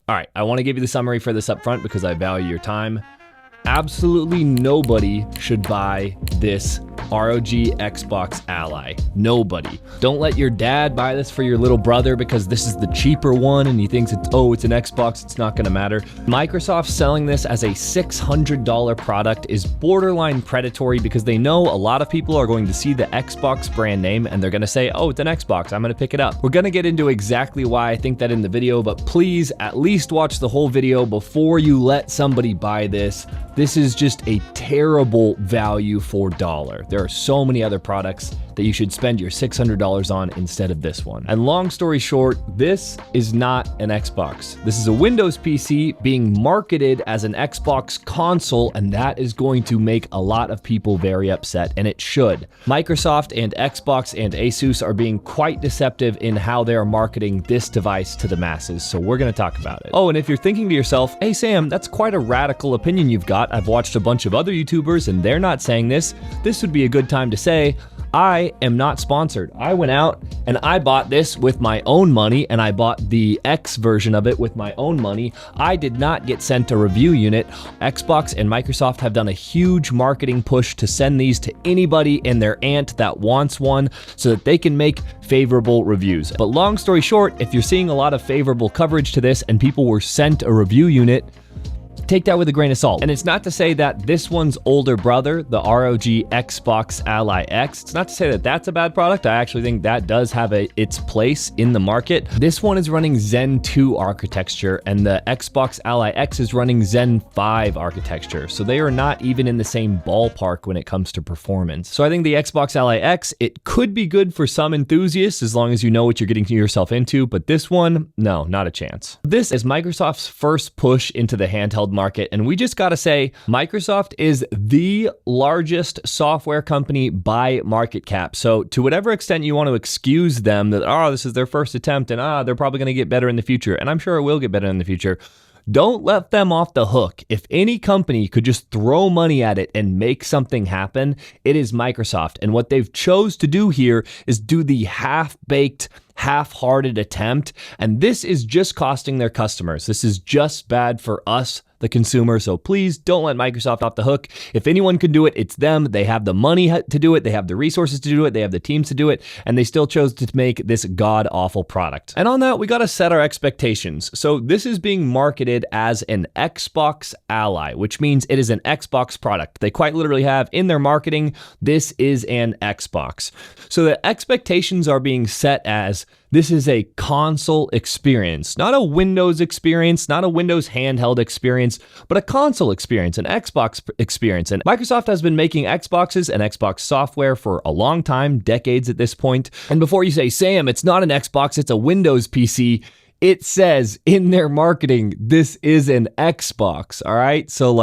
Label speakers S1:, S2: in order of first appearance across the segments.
S1: All right, I want to give you the summary for this up front because I value your time. Absolutely nobody should buy this ROG Xbox Ally. Nobody. Don't let your dad buy this for your little brother because this is the cheaper one and he thinks it's an Xbox, it's not gonna matter. Microsoft selling this as a $600 product is borderline predatory because they know a lot of people are going to see the Xbox brand name and they're gonna say, oh, it's an Xbox, I'm gonna pick it up. We're gonna get into exactly why I think that in the video, but please at least watch the whole video before you let somebody buy this. This is just a terrible value for dollar. There are so many other products that you should spend your $600 on instead of this one. And long story short, this is not an Xbox. This is a Windows PC being marketed as an Xbox console, and that is going to make a lot of people very upset, and it should. Microsoft and Xbox and Asus are being quite deceptive in how they are marketing this device to the masses, so we're gonna talk about it. Oh, and if you're thinking to yourself, hey Sam, that's quite a radical opinion you've got. I've watched a bunch of other YouTubers and they're not saying this. This would be a good time to say, I am not sponsored. I went out and I bought this with my own money and I bought the X version of it with my own money. I did not get sent a review unit. Xbox and Microsoft have done a huge marketing push to send these to anybody and their aunt that wants one so that they can make favorable reviews. But long story short, if you're seeing a lot of favorable coverage to this and people were sent a review unit, take that with a grain of salt. And it's not to say that this one's older brother, the ROG Xbox Ally X, it's not to say that that's a bad product. I actually think that does have its place in the market. This one is running Zen 2 architecture and the Xbox Ally X is running Zen 5 architecture. So they are not even in the same ballpark when it comes to performance. So I think the Xbox Ally X, it could be good for some enthusiasts as long as you know what you're getting yourself into, but this one, no, not a chance. This is Microsoft's first push into the handheld market, and we just gotta say, Microsoft is the largest software company by market cap. So to whatever extent you want to excuse them that, oh, this is their first attempt and they're probably gonna get better in the future, and I'm sure it will get better in the future, don't let them off the hook. If any company could just throw money at it and make something happen, it is Microsoft. And what they've chose to do here is do the half-baked, half-hearted attempt, and this is just costing their customers. This is just bad for us, the consumer, so please don't let Microsoft off the hook. If anyone can do it, it's them. They have the money to do it, they have the resources to do it, they have the teams to do it, and they still chose to make this god-awful product. And on that, we gotta set our expectations. So this is being marketed as an Xbox Ally, which means it is an Xbox product. They quite literally have in their marketing, this is an Xbox. So the expectations are being set as this is a console experience, not a Windows experience, not a Windows handheld experience, but a console experience, an Xbox experience. And Microsoft has been making Xboxes and Xbox software for a long time, decades at this point. And before you say, Sam, it's not an Xbox, it's a Windows PC, it says in their marketing, this is an Xbox, all right? So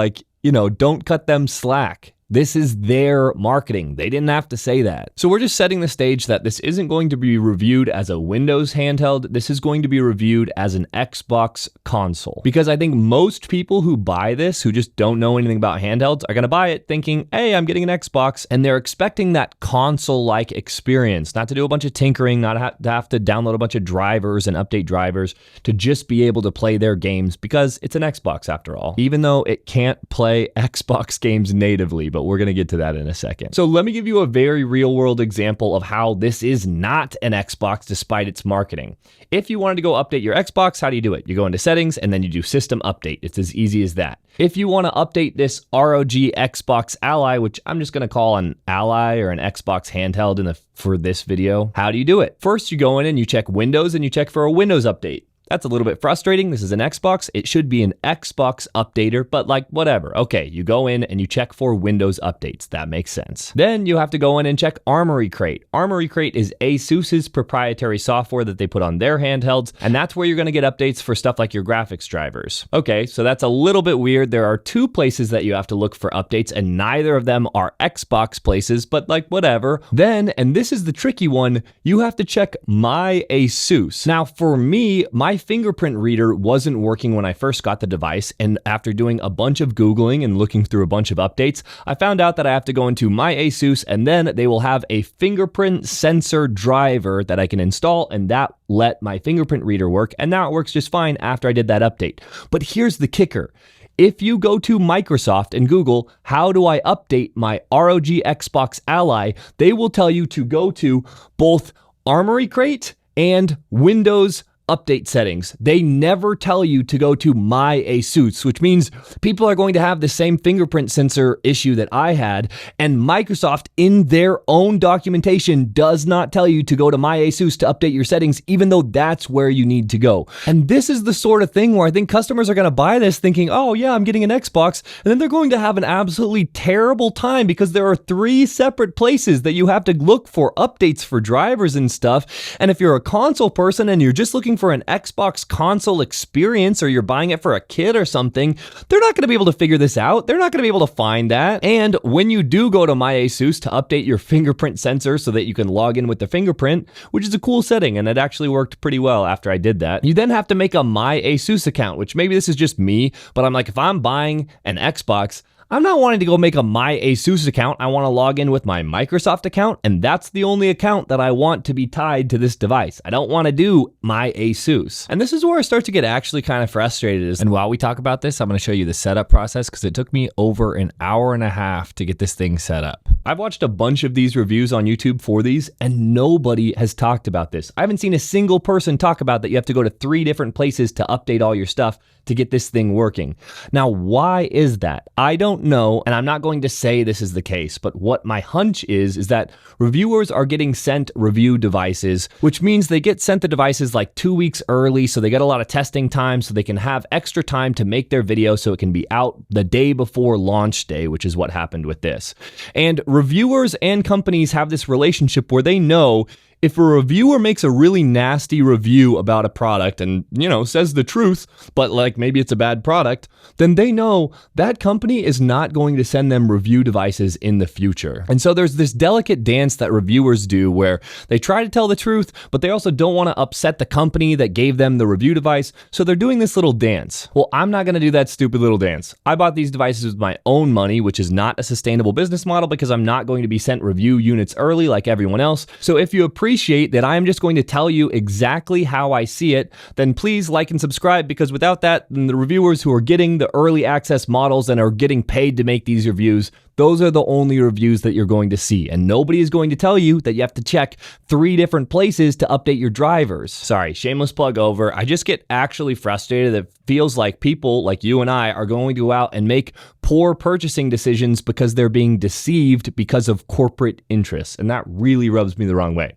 S1: don't cut them slack. This is their marketing. They didn't have to say that. So we're just setting the stage that this isn't going to be reviewed as a Windows handheld. This is going to be reviewed as an Xbox console. Because I think most people who buy this, who just don't know anything about handhelds, are gonna buy it thinking, hey, I'm getting an Xbox, and they're expecting that console-like experience, not to do a bunch of tinkering, not to have to download a bunch of drivers and update drivers to just be able to play their games because it's an Xbox after all, even though it can't play Xbox games natively, but we're going to get to that in a second. So let me give you a very real world example of how this is not an Xbox despite its marketing. If you wanted to go update your Xbox, how do you do it? You go into settings and then you do system update. It's as easy as that. If you want to update this ROG Xbox Ally, which I'm just going to call an Ally or an Xbox handheld for this video, how do you do it? First, you go in and you check Windows and you check for a Windows update. That's a little bit frustrating. This is an Xbox. It should be an Xbox updater, but whatever. Okay, you go in and you check for Windows updates. That makes sense. Then you have to go in and check Armory Crate. Armory Crate is Asus's proprietary software that they put on their handhelds, and that's where you're going to get updates for stuff like your graphics drivers. Okay, so that's a little bit weird. There are two places that you have to look for updates, and neither of them are Xbox places, but whatever. Then, and this is the tricky one, you have to check My Asus. Now, for me, my my fingerprint reader wasn't working when I first got the device, and after doing a bunch of Googling and looking through a bunch of updates, I found out that I have to go into my ASUS, and then they will have a fingerprint sensor driver that I can install, and that let my fingerprint reader work, and now it works just fine after I did that update. But here's the kicker. If you go to Microsoft and Google, how do I update my ROG Xbox Ally, they will tell you to go to both Armory Crate and Windows update settings. They never tell you to go to my ASUS, which means people are going to have the same fingerprint sensor issue that I had, and Microsoft in their own documentation does not tell you to go to my ASUS to update your settings, even though that's where you need to go. And this is the sort of thing where I think customers are going to buy this thinking, oh yeah, I'm getting an Xbox, and then they're going to have an absolutely terrible time because there are 3 separate places that you have to look for updates for drivers and stuff. And if you're a console person and you're just looking for an Xbox console experience, or you're buying it for a kid or something, they're not going to be able to figure this out. They're not going to be able to find that. And when you do go to my ASUS to update your fingerprint sensor so that you can log in with the fingerprint, which is a cool setting, and it actually worked pretty well after I did that, you then have to make a my ASUS account, which maybe this is just me, but I'm like, if I'm buying an Xbox, I'm not wanting to go make a my ASUS account. I want to log in with my Microsoft account, and that's the only account that I want to be tied to this device. I don't want to do my ASUS. And this is where I start to get actually kind of frustrated. And while we talk about this, I'm going to show you the setup process because it took me over an hour and a half to get this thing set up. I've watched a bunch of these reviews on YouTube for these, and nobody has talked about this. I haven't seen a single person talk about that you have to go to 3 different places to update all your stuff to get this thing working. Now, why is that? I don't know, and I'm not going to say this is the case, but what my hunch is that reviewers are getting sent review devices, which means they get sent the devices like 2 weeks early, so they get a lot of testing time, so they can have extra time to make their video so it can be out the day before launch day, which is what happened with this. And reviewers and companies have this relationship where they know if a reviewer makes a really nasty review about a product and, says the truth, but like maybe it's a bad product, then they know that company is not going to send them review devices in the future. And so there's this delicate dance that reviewers do where they try to tell the truth, but they also don't want to upset the company that gave them the review device. So they're doing this little dance. Well, I'm not going to do that stupid little dance. I bought these devices with my own money, which is not a sustainable business model because I'm not going to be sent review units early like everyone else. So if you appreciate that I'm just going to tell you exactly how I see it, then please like and subscribe, because without that, then the reviewers who are getting the early access models and are getting paid to make these reviews, those are the only reviews that you're going to see. And nobody is going to tell you that you have to check 3 different places to update your drivers. Sorry, shameless plug over. I just get actually frustrated. It feels like people like you and I are going to go out and make poor purchasing decisions because they're being deceived because of corporate interests. And that really rubs me the wrong way.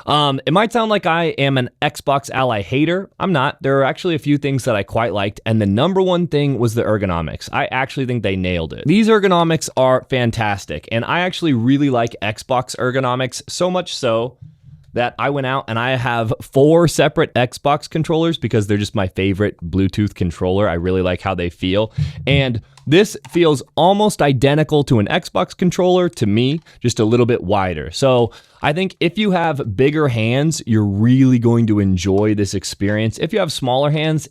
S1: It might sound like I am an Xbox Ally hater. I'm not. There are actually a few things that I quite liked, and the number one thing was the ergonomics. I actually think they nailed it. These ergonomics are fantastic, and I actually really like Xbox ergonomics, so much so that I went out and I have 4 separate Xbox controllers because they're just my favorite Bluetooth controller. I really like how they feel. And this feels almost identical to an Xbox controller to me, just a little bit wider. So I think if you have bigger hands, you're really going to enjoy this experience. If you have smaller hands,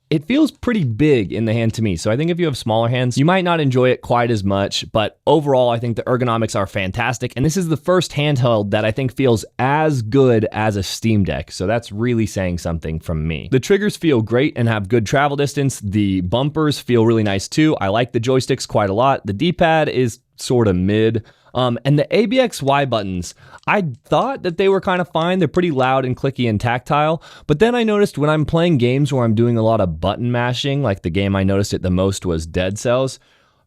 S1: it feels pretty big in the hand to me. So I think if you have smaller hands, you might not enjoy it quite as much, but overall, I think the ergonomics are fantastic. And this is the first handheld that I think feels as good as a Steam Deck. So that's really saying something from me. The triggers feel great and have good travel distance. The bumpers feel really nice too. I like the joysticks quite a lot. The D-pad is sort of mid. And the ABXY buttons, I thought that they were kind of fine. They're pretty loud and clicky and tactile. But then I noticed when I'm playing games where I'm doing a lot of button mashing, like the game I noticed it the most was Dead Cells,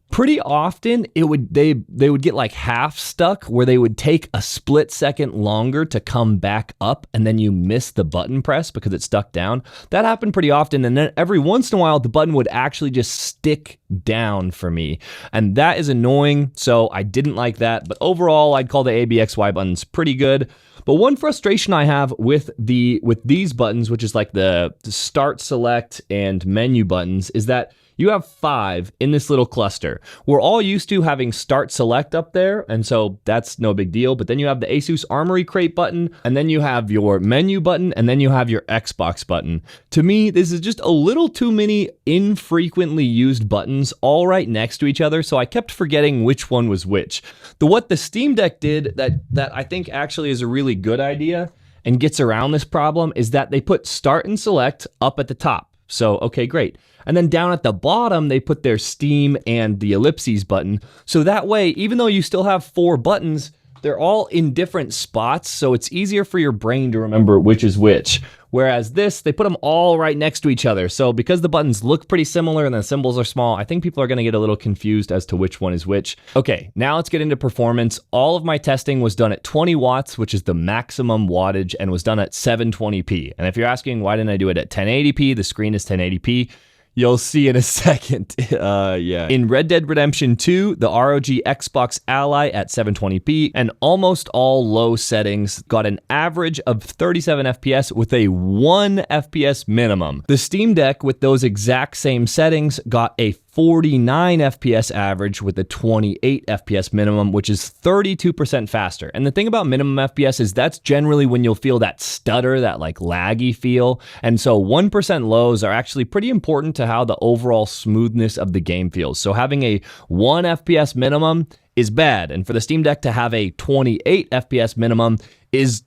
S1: pretty often they would get like half stuck where they would take a split second longer to come back up and then you miss the button press because it's stuck down. That happened pretty often, and then every once in a while the button would actually just stick down for me. And that is annoying, so I didn't like that. But overall, I'd call the ABXY buttons pretty good. But one frustration I have with these buttons, which is like the start, select, and menu buttons, is that you have 5 in this little cluster. We're all used to having start select up there, and so that's no big deal. But then you have the Asus Armory Crate button, and then you have your menu button, and then you have your Xbox button. To me, this is just a little too many infrequently used buttons all right next to each other, so I kept forgetting which one was which. What the Steam Deck did that I think actually is a really good idea and gets around this problem is that they put start and select up at the top. So, okay, great. And then down at the bottom, they put their Steam and the ellipses button. So that way, even though you still have 4 buttons, they're all in different spots. So it's easier for your brain to remember which is which. Whereas this, they put them all right next to each other. So because the buttons look pretty similar and the symbols are small, I think people are gonna get a little confused as to which one is which. Okay, now let's get into performance. All of my testing was done at 20 watts, which is the maximum wattage, and was done at 720p. And if you're asking why didn't I do it at 1080p, the screen is 1080p. You'll see in a second. Yeah. In Red Dead Redemption 2, the ROG Xbox Ally at 720p and almost all low settings got an average of 37 FPS with a 1 FPS minimum. The Steam Deck with those exact same settings got a 49 FPS average with a 28 FPS minimum, which is 32% faster. And the thing about minimum FPS is that's generally when you'll feel that stutter, that like laggy feel. And so 1% lows are actually pretty important to how the overall smoothness of the game feels. So having a 1 FPS minimum is bad. And for the Steam Deck to have a 28 FPS minimum is,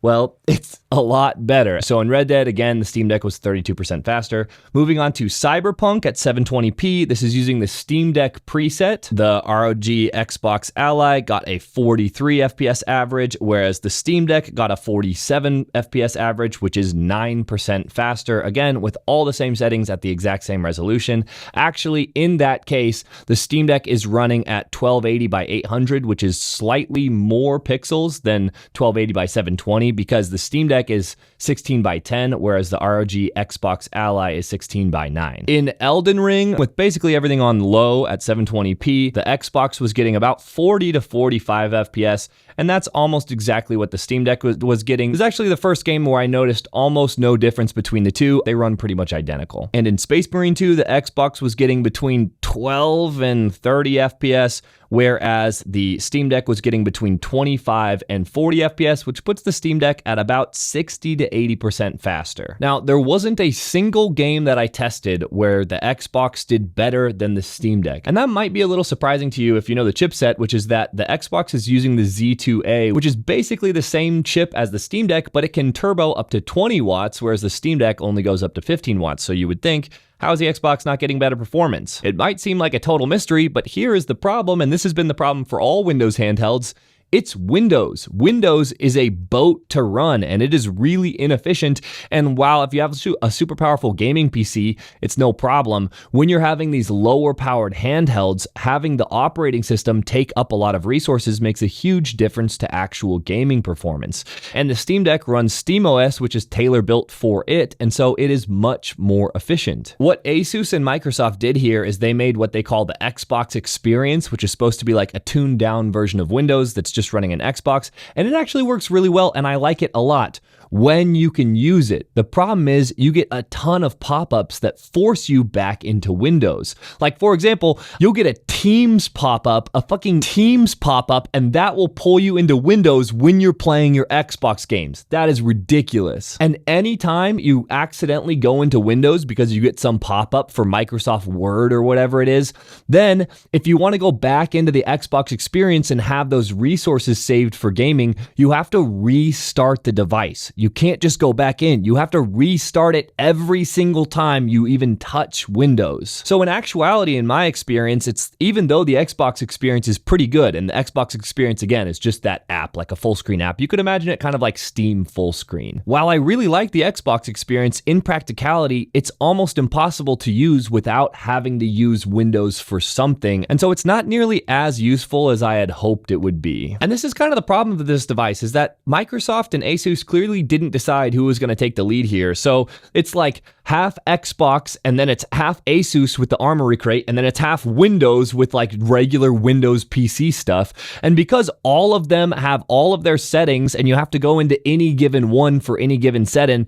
S1: well, it's a lot better. So in Red Dead, again, the Steam Deck was 32% faster. Moving on to Cyberpunk at 720p. This is using the Steam Deck preset. The ROG Xbox Ally got a 43 FPS average, whereas the Steam Deck got a 47 FPS average, which is 9% faster. Again, with all the same settings at the exact same resolution. Actually, in that case, the Steam Deck is running at 1280 by 800, which is slightly more pixels than 1280 by 720 because the Steam Deck is 16 by 10, whereas the ROG Xbox Ally is 16 by 9. In Elden Ring, with basically everything on low at 720p, the Xbox was getting about 40 to 45 FPS, and that's almost exactly what the Steam Deck was getting. It was actually the first game where I noticed almost no difference between the two. They run pretty much identical. And in Space Marine 2, the Xbox was getting between 12 and 30 FPS, whereas the Steam Deck was getting between 25 and 40 FPS, which puts the Steam Deck at about 60 to 80% faster. Now, there wasn't a single game that I tested where the Xbox did better than the Steam Deck. And that might be a little surprising to you if you know the chipset, which is that the Xbox is using the Z2A, which is basically the same chip as the Steam Deck, but it can turbo up to 20 watts, whereas the Steam Deck only goes up to 15 watts. So you would think, how is the Xbox not getting better performance? It might seem like a total mystery, but here is the problem, and this has been the problem for all Windows handhelds. It's Windows. Windows is a boat to run, and it is really inefficient. And while if you have a super powerful gaming PC, it's no problem. When you're having these lower powered handhelds, having the operating system take up a lot of resources makes a huge difference to actual gaming performance. And the Steam Deck runs SteamOS, which is tailor-built for it, and so it is much more efficient. What Asus and Microsoft did here is they made what they call the Xbox Experience, which is supposed to be like a tuned down version of Windows that's just running an Xbox, and it actually works really well, and I like it a lot when you can use it. The problem is you get a ton of pop-ups that force you back into Windows. Like, for example, you'll get a Teams pop-up, a fucking Teams pop-up, and that will pull you into Windows when you're playing your Xbox games. That is ridiculous. And anytime you accidentally go into Windows because you get some pop-up for Microsoft Word or whatever it is, then if you want to go back into the Xbox Experience and have those resources saved for gaming, you have to restart the device. You can't just go back in. You have to restart it every single time you even touch Windows. So in actuality, in my experience, it's even though the Xbox Experience is pretty good, and the Xbox Experience, again, is just that app, like a full screen app. You could imagine it kind of like Steam full screen. While I really like the Xbox Experience, in practicality, it's almost impossible to use without having to use Windows for something. And so it's not nearly as useful as I had hoped it would be. And this is kind of the problem with this device, is that Microsoft and Asus clearly didn't decide who was going to take the lead here. So it's like, half Xbox, and then it's half Asus with the Armory Crate, and then it's half Windows with like regular Windows PC stuff. And because all of them have all of their settings and you have to go into any given one for any given setting,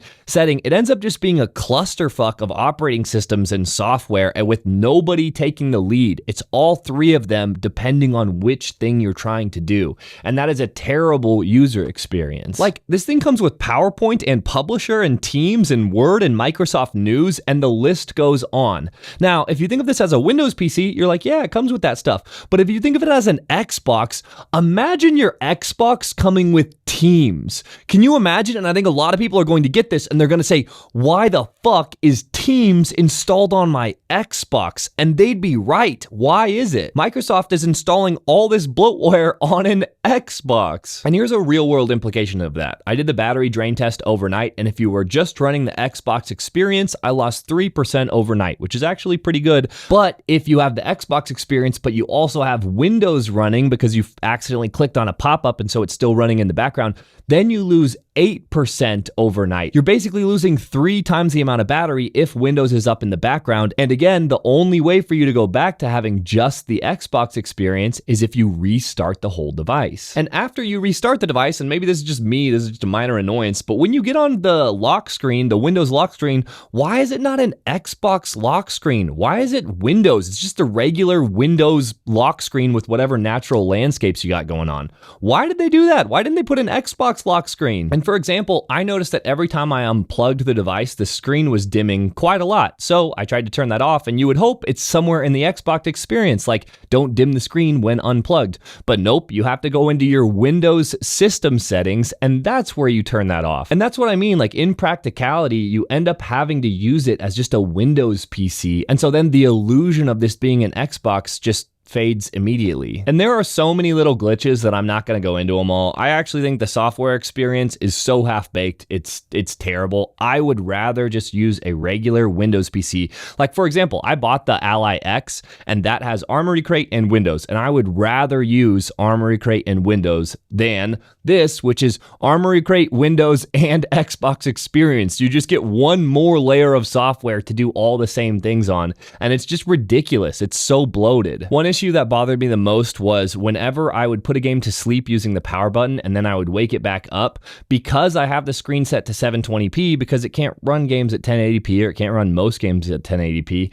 S1: it ends up just being a clusterfuck of operating systems and software, and with nobody taking the lead. It's all three of them depending on which thing you're trying to do. And that is a terrible user experience. Like, this thing comes with PowerPoint and Publisher and Teams and Word and Microsoft News, and the list goes on. Now, if you think of this as a Windows PC, you're like, yeah, it comes with that stuff. But if you think of it as an Xbox, imagine your Xbox coming with Teams. Can you imagine? And I think a lot of people are going to get this and they're going to say, why the fuck is Teams installed on my Xbox? And they'd be right. Why is it? Microsoft is installing all this bloatware on an Xbox. And here's a real world implication of that. I did the battery drain test overnight, and if you were just running the Xbox experience, I lost 3% overnight, which is actually pretty good. But if you have the Xbox experience, but you also have Windows running because you accidentally clicked on a pop-up and so it's still running in the background, then you lose 8% overnight. You're basically losing 3 times the amount of battery if Windows is up in the background. And again, the only way for you to go back to having just the Xbox experience is if you restart the whole device. And after you restart the device, and maybe this is just me, this is just a minor annoyance, but when you get on the lock screen, the Windows lock screen, why is it not an Xbox lock screen? Why is it Windows? It's just a regular Windows lock screen with whatever natural landscapes you got going on. Why did they do that? Why didn't they put an Xbox lock screen? And for example, I noticed that every time I unplugged the device, the screen was dimming quite a lot. So I tried to turn that off, and you would hope it's somewhere in the Xbox experience, like don't dim the screen when unplugged. But nope, you have to go into your Windows system settings, and that's where you turn that off. And that's what I mean, like in practicality, you end up having to use it as just a Windows PC. And so then the illusion of this being an Xbox just fades immediately. And there are so many little glitches that I'm not going to go into them all. I actually think the software experience is so half-baked, it's terrible. I would rather just use a regular Windows PC. Like, for example, I bought the Ally X, and that has Armory Crate and Windows, and I would rather use Armory Crate and Windows than this, which is Armory Crate, Windows, and Xbox experience. You just get one more layer of software to do all the same things on, and it's just ridiculous. It's so bloated. One issue that bothered me the most was whenever I would put a game to sleep using the power button and then I would wake it back up, because I have the screen set to 720p, because it can't run games at 1080p, or it can't run most games at 1080p.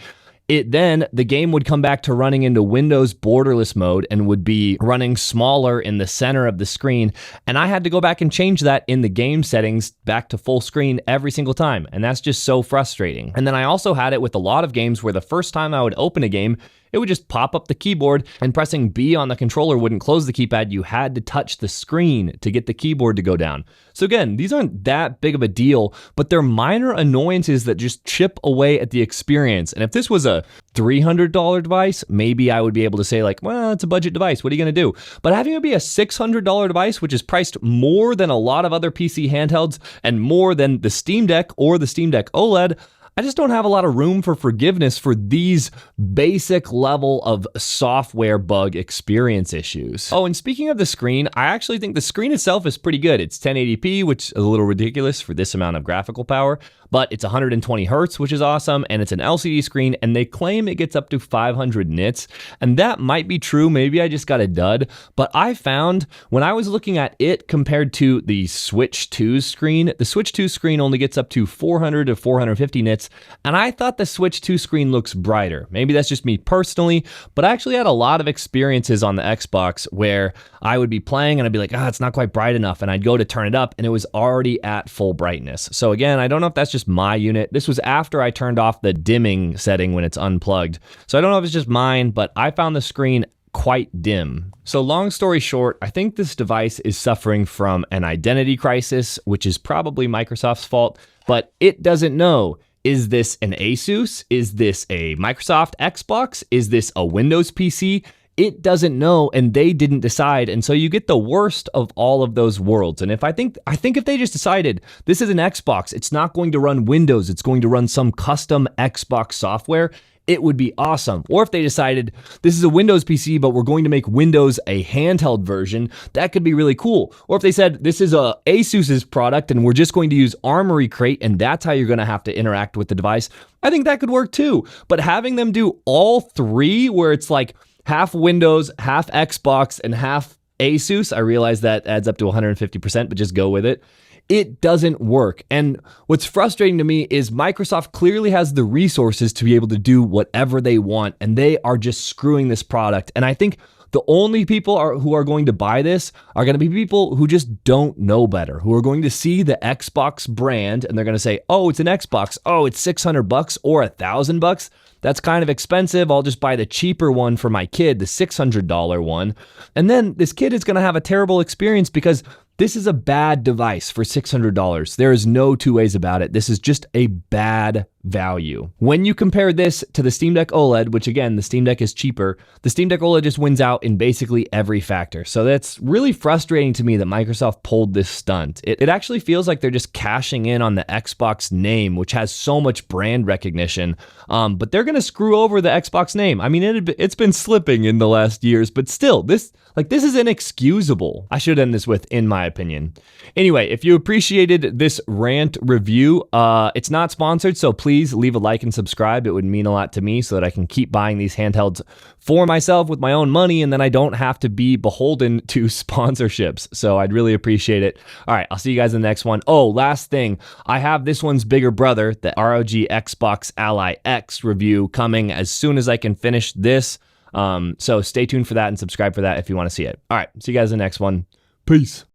S1: The game would come back to running into Windows borderless mode and would be running smaller in the center of the screen. And I had to go back and change that in the game settings back to full screen every single time. And that's just so frustrating. And then I also had it with a lot of games where the first time I would open a game, it would just pop up the keyboard, and pressing B on the controller wouldn't close the keypad. You had to touch the screen to get the keyboard to go down. So again, these aren't that big of a deal, but they're minor annoyances that just chip away at the experience. And if this was a $300 device, maybe I would be able to say like, well, it's a budget device. What are you going to do? But having it be a $600 device, which is priced more than a lot of other PC handhelds and more than the Steam Deck or the Steam Deck OLED, I just don't have a lot of room for forgiveness for these basic level of software bug experience issues. Oh, and speaking of the screen, I actually think the screen itself is pretty good. It's 1080p, which is a little ridiculous for this amount of graphical power, but it's 120 hertz, which is awesome, and it's an LCD screen, and they claim it gets up to 500 nits, and that might be true. Maybe I just got a dud, but I found when I was looking at it compared to the Switch 2's screen, the Switch 2 screen only gets up to 400 to 450 nits, and I thought the Switch 2 screen looks brighter. Maybe that's just me personally, but I actually had a lot of experiences on the Xbox where I would be playing and I'd be like, it's not quite bright enough, and I'd go to turn it up and it was already at full brightness. So again, I don't know if that's just my unit. This was after I turned off the dimming setting when it's unplugged. So I don't know if it's just mine, but I found the screen quite dim. So long story short, I think this device is suffering from an identity crisis, which is probably Microsoft's fault, but it doesn't know. Is this an Asus? Is this a Microsoft Xbox? Is this a Windows PC? It doesn't know, and they didn't decide, and so you get the worst of all of those worlds. And I think if they just decided this is an Xbox, it's not going to run Windows, it's going to run some custom Xbox software, it would be awesome. Or if they decided this is a Windows PC, but we're going to make Windows a handheld version, that could be really cool. Or if they said this is a Asus's product and we're just going to use Armory Crate and that's how you're going to have to interact with the device, I think that could work too. But having them do all three, where it's like half Windows, half Xbox, and half Asus, I realize that adds up to 150%, but just go with it. It doesn't work. And what's frustrating to me is Microsoft clearly has the resources to be able to do whatever they want, and they are just screwing this product. And I think the only people who are going to buy this are going to be people who just don't know better, who are going to see the Xbox brand and they're going to say, oh, it's an Xbox. Oh, it's $600 or $1,000. That's kind of expensive. I'll just buy the cheaper one for my kid, the $600 one. And then this kid is going to have a terrible experience because this is a bad device for $600. There is no two ways about it. This is just a bad value. When you compare this to the Steam Deck OLED, which again, the Steam Deck is cheaper, the Steam Deck OLED just wins out in basically every factor. So that's really frustrating to me that Microsoft pulled this stunt. It actually feels like they're just cashing in on the Xbox name, which has so much brand recognition, but they're going to screw over the Xbox name. I mean, it's been slipping in the last years, but still, this is inexcusable. I should end this with, in my opinion. Anyway, if you appreciated this rant review, it's not sponsored, so please leave a like and subscribe. It would mean a lot to me so that I can keep buying these handhelds for myself with my own money, and then I don't have to be beholden to sponsorships. So I'd really appreciate it. All right, I'll see you guys in the next one. Oh, last thing, I have this one's bigger brother, the ROG Xbox Ally X review, coming as soon as I can finish this. So stay tuned for that and subscribe for that if you want to see it. All right, see you guys in the next one. Peace.